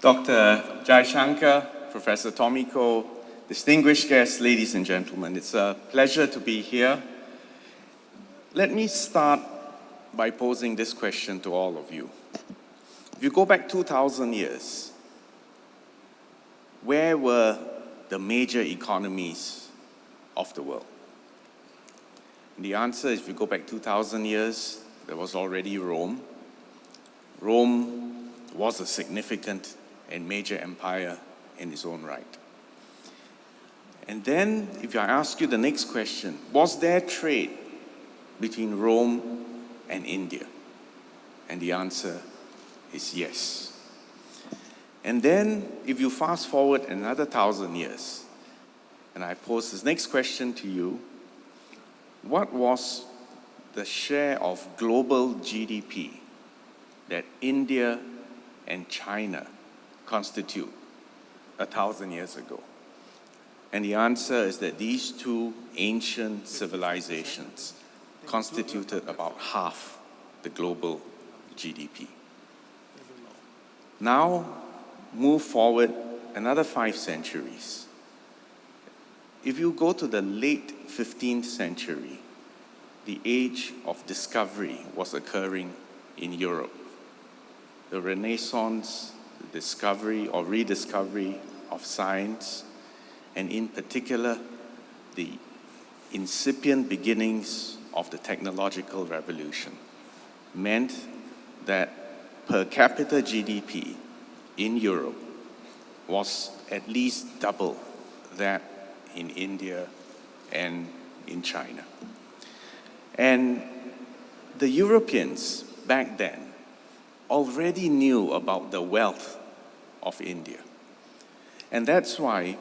Dr. Jaishankar, Professor Tomiko, distinguished guests, ladies and gentlemen, it's a pleasure to be here. Let me start by posing this question to all of you. If you go back 2,000 years, where were the major economies of the world? And the answer is, if you go back 2,000 years, there was already Rome. Rome was a significant and major empire in its own right. And then, if I ask you the next question, was there trade between Rome and India? And the answer is yes. And then, if you fast forward another 1,000 years, and I pose this next question to you, what was the share of global GDP that India and China constitute 1,000 years ago? And the answer is that these two ancient civilizations constituted about half the global GDP. Now, move forward another 5 centuries. If you go to the late 15th century, the age of discovery was occurring in Europe. The Renaissance, the discovery or rediscovery of science, and in particular, the incipient beginnings of the technological revolution, meant that per capita GDP in Europe was at least double that in India and in China. And the Europeans back then already knew about the wealth of India. And that's why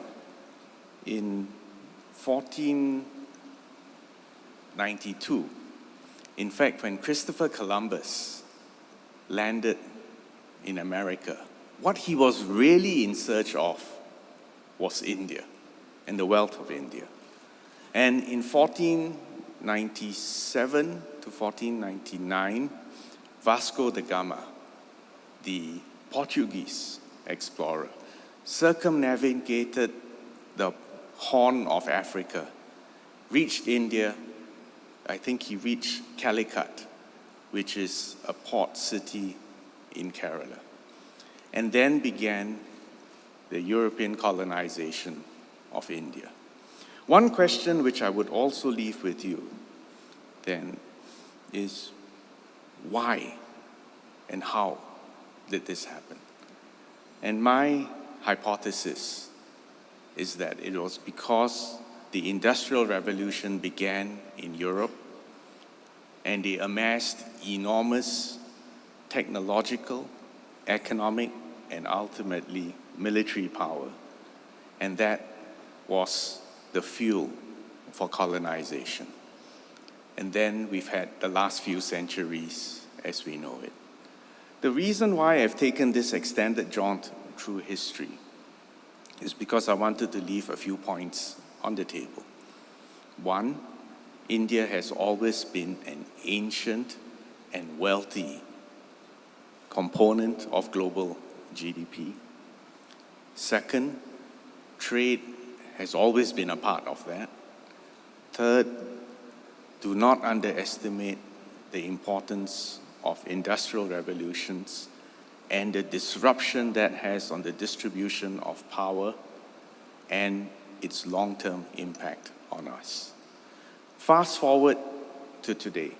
in 1492, in fact, when Christopher Columbus landed in America, what he was really in search of was India and the wealth of India. And in 1497 to 1499, Vasco da Gama, the Portuguese explorer, circumnavigated the Horn of Africa, reached India. I think he reached Calicut, which is a port city in Kerala. And then began the European colonization of India. One question which I would also leave with you then is, why and how did this happen? And my hypothesis is that it was because the Industrial Revolution began in Europe and they amassed enormous technological, economic, and ultimately military power. And that was the fuel for colonization. And then we've had the last few centuries as we know it. The reason why I've taken this extended jaunt through history is because I wanted to leave a few points on the table. One, India has always been an ancient and wealthy component of global GDP. Second, trade has always been a part of that. Third, do not underestimate the importance of industrial revolutions and the disruption that has on the distribution of power and its long-term impact on us. Fast forward to today.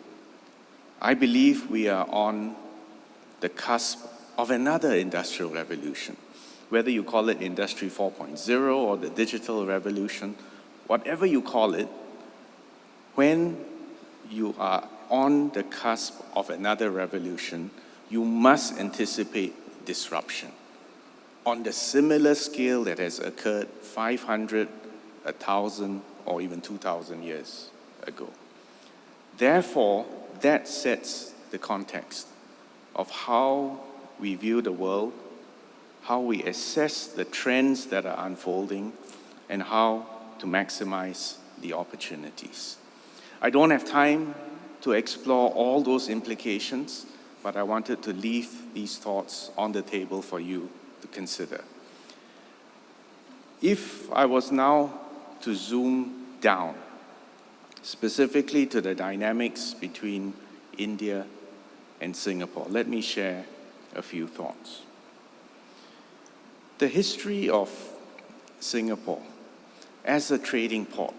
I believe we are on the cusp of another industrial revolution. Whether you call it Industry 4.0 or the digital revolution, whatever you call it, when you are on the cusp of another revolution, you must anticipate disruption on the similar scale that has occurred 500, 1,000, or even 2,000 years ago. Therefore, that sets the context of how we view the world, how we assess the trends that are unfolding, and how to maximize the opportunities. I don't have time to explore all those implications, but I wanted to leave these thoughts on the table for you to consider. If I was now to zoom down, specifically to the dynamics between India and Singapore, let me share a few thoughts. The history of Singapore as a trading port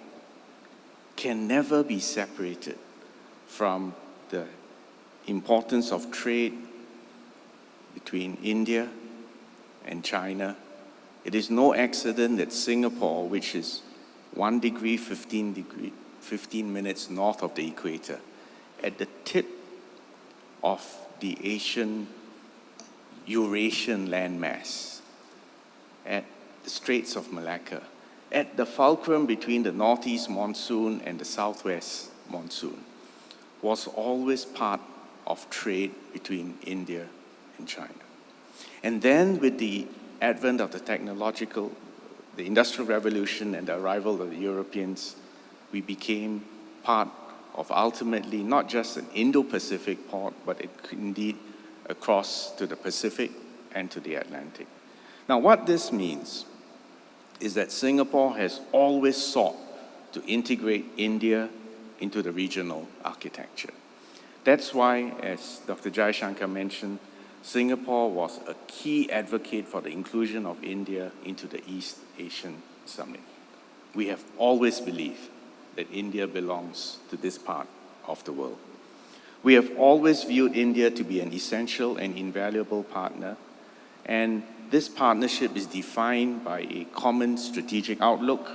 can never be separated from the importance of trade between India and China. It is no accident that Singapore, which is 1 degree, 15 minutes north of the equator, at the tip of the Eurasian landmass, at the Straits of Malacca, at the fulcrum between the northeast monsoon and the southwest monsoon, was always part of trade between India and China. And then with the advent of the Industrial Revolution and the arrival of the Europeans, we became part of ultimately not just an Indo-Pacific port, but indeed across to the Pacific and to the Atlantic. Now, what this means is that Singapore has always sought to integrate India into the regional architecture. That's why, as Dr. Jaishankar mentioned, Singapore was a key advocate for the inclusion of India into the East Asian Summit. We have always believed that India belongs to this part of the world. We have always viewed India to be an essential and invaluable partner, and this partnership is defined by a common strategic outlook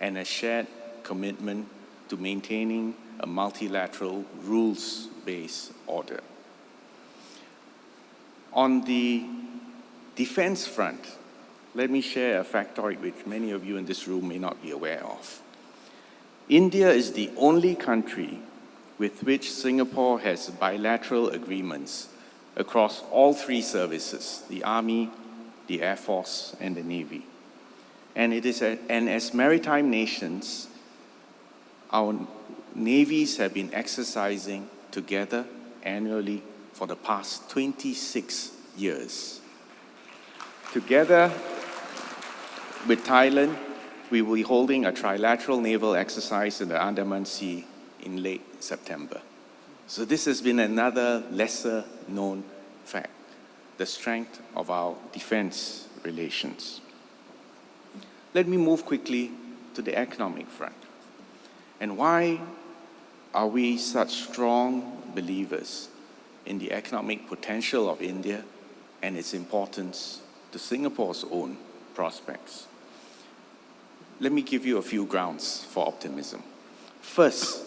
and a shared commitment to maintaining a multilateral rules-based order. On the defense front, let me share a factoid which many of you in this room may not be aware of. India is the only country with which Singapore has bilateral agreements across all three services, the Army, the Air Force, and the Navy. And as maritime nations, our navies have been exercising together annually for the past 26 years. Together with Thailand, we will be holding a trilateral naval exercise in the Andaman Sea in late September. So this has been another lesser known fact, the strength of our defense relations. Let me move quickly to the economic front. And why are we such strong believers in the economic potential of India and its importance to Singapore's own prospects? Let me give you a few grounds for optimism. First,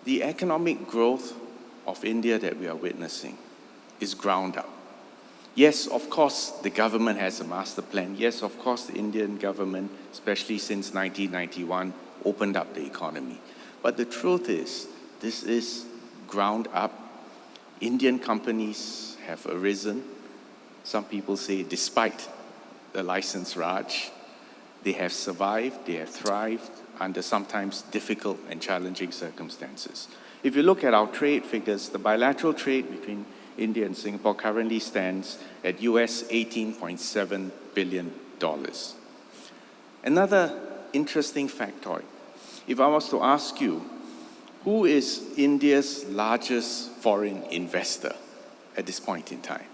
the economic growth of India that we are witnessing is ground up. Yes, of course, the government has a master plan. Yes, of course, the Indian government, especially since 1991, opened up the economy. But the truth is, this is ground up. Indian companies have arisen. Some people say despite the license Raj, they have survived, they have thrived under sometimes difficult and challenging circumstances. If you look at our trade figures, the bilateral trade between India and Singapore currently stands at US $18.7 billion. Another interesting factoid, if I was to ask you, who is India's largest foreign investor at this point in time?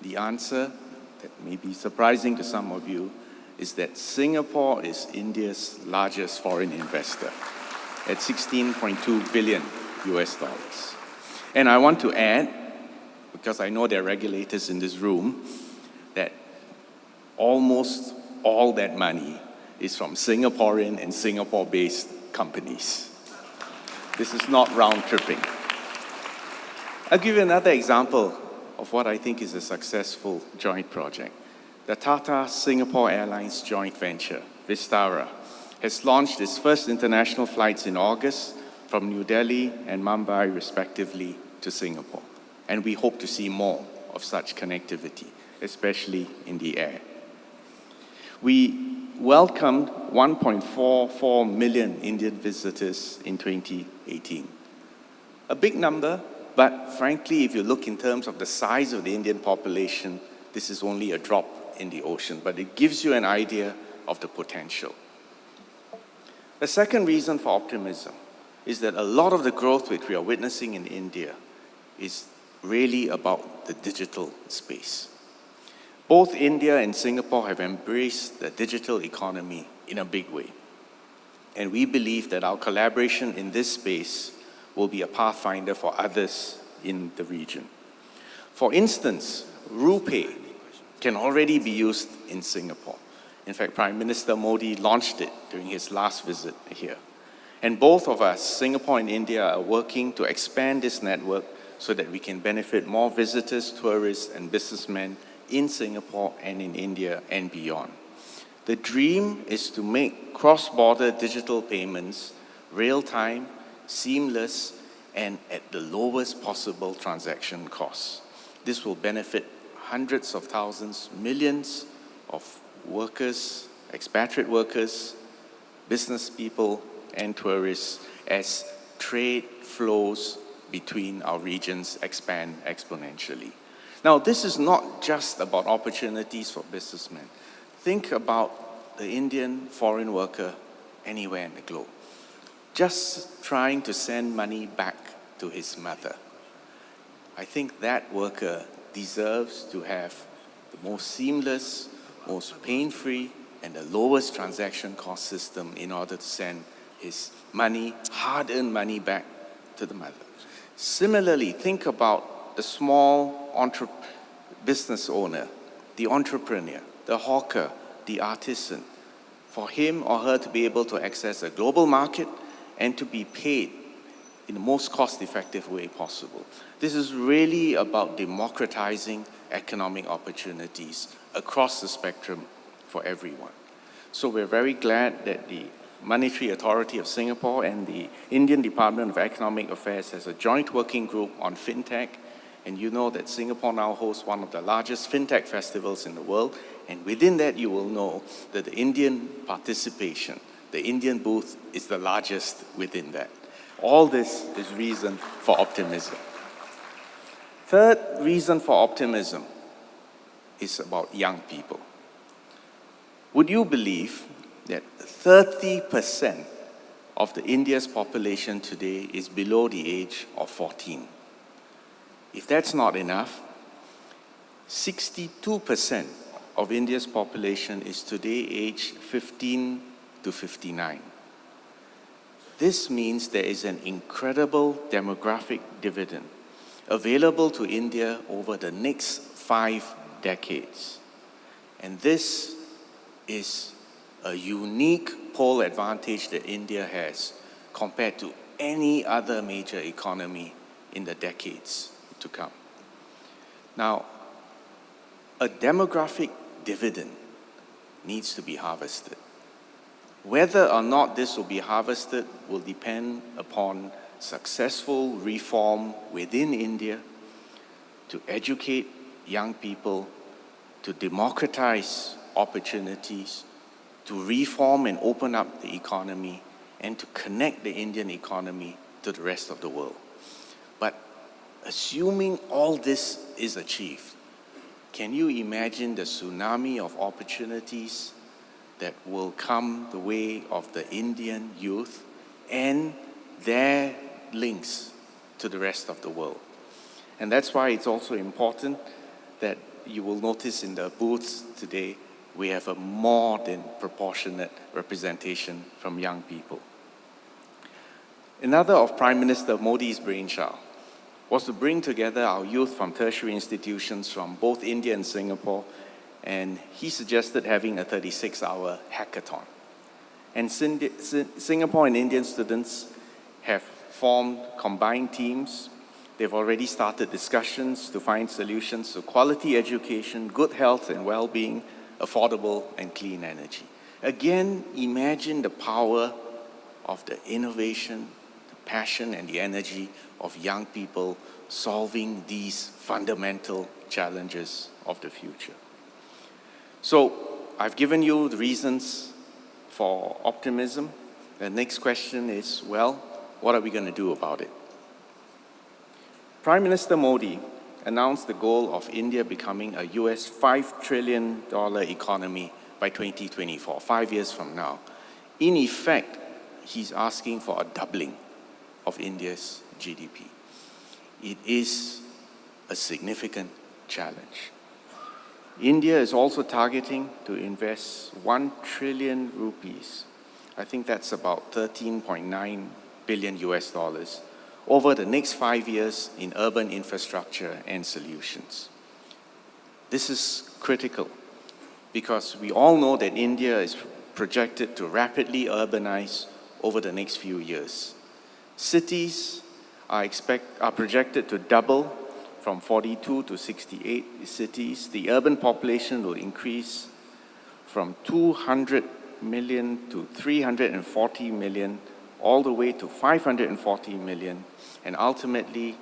The answer, that may be surprising to some of you, is that Singapore is India's largest foreign investor at $16.2 billion US dollars. And I want to add, because I know there are regulators in this room, that almost all that money is from Singaporean and Singapore-based companies. This is not round-tripping. I'll give you another example of what I think is a successful joint project. The Tata Singapore Airlines joint venture, Vistara, has launched its first international flights in August from New Delhi and Mumbai, respectively, to Singapore. And we hope to see more of such connectivity, especially in the air. We welcomed 1.44 million Indian visitors in 2018. A big number, but frankly, if you look in terms of the size of the Indian population, this is only a drop in the ocean, but it gives you an idea of the potential. The second reason for optimism is that a lot of the growth which we are witnessing in India is really about the digital space. Both India and Singapore have embraced the digital economy in a big way. And we believe that our collaboration in this space will be a pathfinder for others in the region. For instance, RuPay can already be used in Singapore. In fact, Prime Minister Modi launched it during his last visit here. And both of us, Singapore and India, are working to expand this network so that we can benefit more visitors, tourists, and businessmen in Singapore and in India and beyond. The dream is to make cross-border digital payments real-time, seamless, and at the lowest possible transaction costs. This will benefit hundreds of thousands, millions of workers, expatriate workers, business people, and tourists as trade flows between our regions expand exponentially. Now, this is not just about opportunities for businessmen. Think about the Indian foreign worker anywhere in the globe, just trying to send money back to his mother. I think that worker deserves to have the most seamless, most pain-free, and the lowest transaction cost system in order to send his money, hard-earned money, back to the mother. Similarly, think about the small business owner, the entrepreneur, the hawker, the artisan. For him or her to be able to access a global market and to be paid in the most cost-effective way possible. This is really about democratizing economic opportunities across the spectrum for everyone. So we're very glad that the Monetary Authority of Singapore and the Indian Department of Economic Affairs has a joint working group on fintech. And you know that Singapore now hosts one of the largest fintech festivals in the world. And within that, you will know that the Indian participation, the Indian booth, is the largest within that. All this is reason for optimism. Third reason for optimism is about young people. Would you believe that 30% of the India's population today is below the age of 14? If that's not enough, 62% of India's population is today aged 15 to 59. This means there is an incredible demographic dividend available to India over the next 5 decades. And this is a unique pole advantage that India has compared to any other major economy in the decades to come. Now, a demographic dividend needs to be harvested. Whether or not this will be harvested will depend upon successful reform within India to educate young people, to democratize opportunities, to reform and open up the economy, and to connect the Indian economy to the rest of the world. But assuming all this is achieved, can you imagine the tsunami of opportunities that will come the way of the Indian youth and their links to the rest of the world? And that's why it's also important that you will notice in the booths today, we have a more than proportionate representation from young people. Another of Prime Minister Modi's brainchild was to bring together our youth from tertiary institutions from both India and Singapore, and he suggested having a 36-hour hackathon. And Singapore and Indian students have formed combined teams. They've already started discussions to find solutions to quality education, good health and well-being, affordable and clean energy. Again, imagine the power of the innovation, the passion and the energy of young people solving these fundamental challenges of the future. So, I've given you the reasons for optimism. The next question is, well, what are we going to do about it? Prime Minister Modi announced the goal of India becoming a US $5 trillion economy by 2024, 5 years from now. In effect, he's asking for a doubling of India's GDP. It is a significant challenge. India is also targeting to invest 1 trillion rupees. I think that's about 13.9 billion US dollars over the next 5 years in urban infrastructure and solutions. This is critical because we all know that India is projected to rapidly urbanize over the next few years. Cities are projected to double from 42 to 68 cities. The urban population will increase from 200 million to 340 million, all the way to 540 million. And ultimately,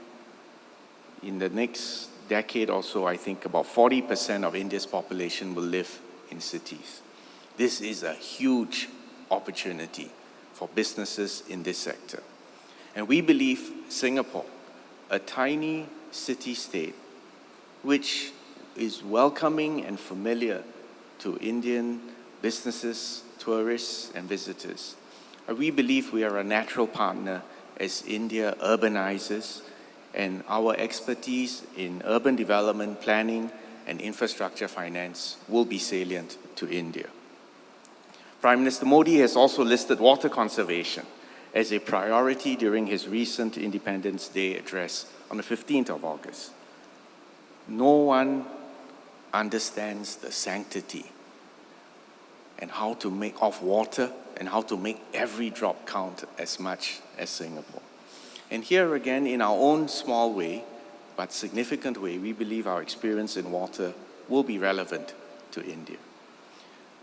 in the next decade or so, I think about 40% of India's population will live in cities. This is a huge opportunity for businesses in this sector. And we believe Singapore, a tiny city-state, which is welcoming and familiar to Indian businesses, tourists, and visitors, we believe we are a natural partner as India urbanizes, and our expertise in urban development planning and infrastructure finance will be salient to India. Prime Minister Modi has also listed water conservation as a priority during his recent Independence Day address on the 15th of August. No one understands the sanctity and how to make of water and how to make every drop count as much as Singapore. And here again, in our own small way, but significant way, we believe our experience in water will be relevant to India.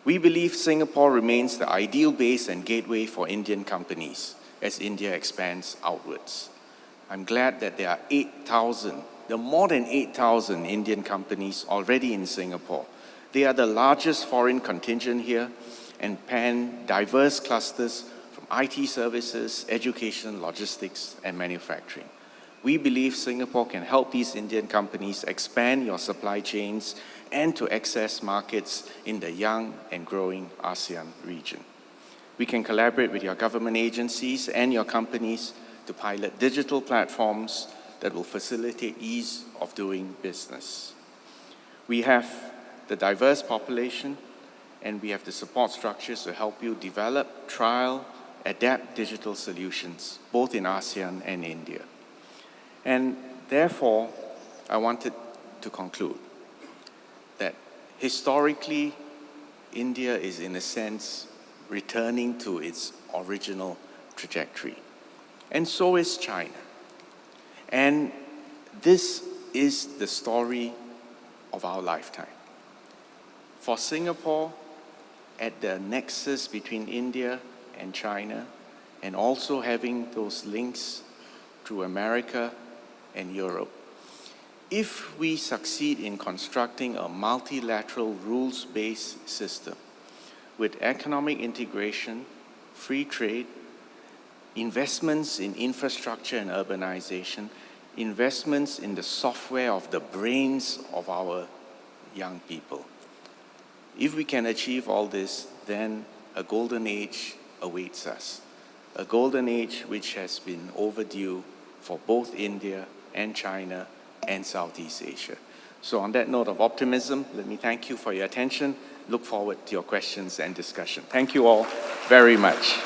We believe Singapore remains the ideal base and gateway for Indian companies as India expands outwards. I'm glad that there are more than 8,000 Indian companies already in Singapore. They are the largest foreign contingent here and span diverse clusters from IT services, education, logistics, and manufacturing. We believe Singapore can help these Indian companies expand your supply chains and to access markets in the young and growing ASEAN region. We can collaborate with your government agencies and your companies to pilot digital platforms that will facilitate ease of doing business. We have the diverse population, and we have the support structures to help you develop, trial, adapt digital solutions, both in ASEAN and India. And therefore, I wanted to conclude that historically, India is in a sense returning to its original trajectory. And so is China. And this is the story of our lifetime. For Singapore, at the nexus between India and China, and also having those links to America and Europe, if we succeed in constructing a multilateral rules-based system with economic integration, free trade, investments in infrastructure and urbanization, investments in the software of the brains of our young people. If we can achieve all this, then a golden age awaits us. A golden age which has been overdue for both India and China and Southeast Asia. So on that note of optimism, let me thank you for your attention. Look forward to your questions and discussion. Thank you all very much.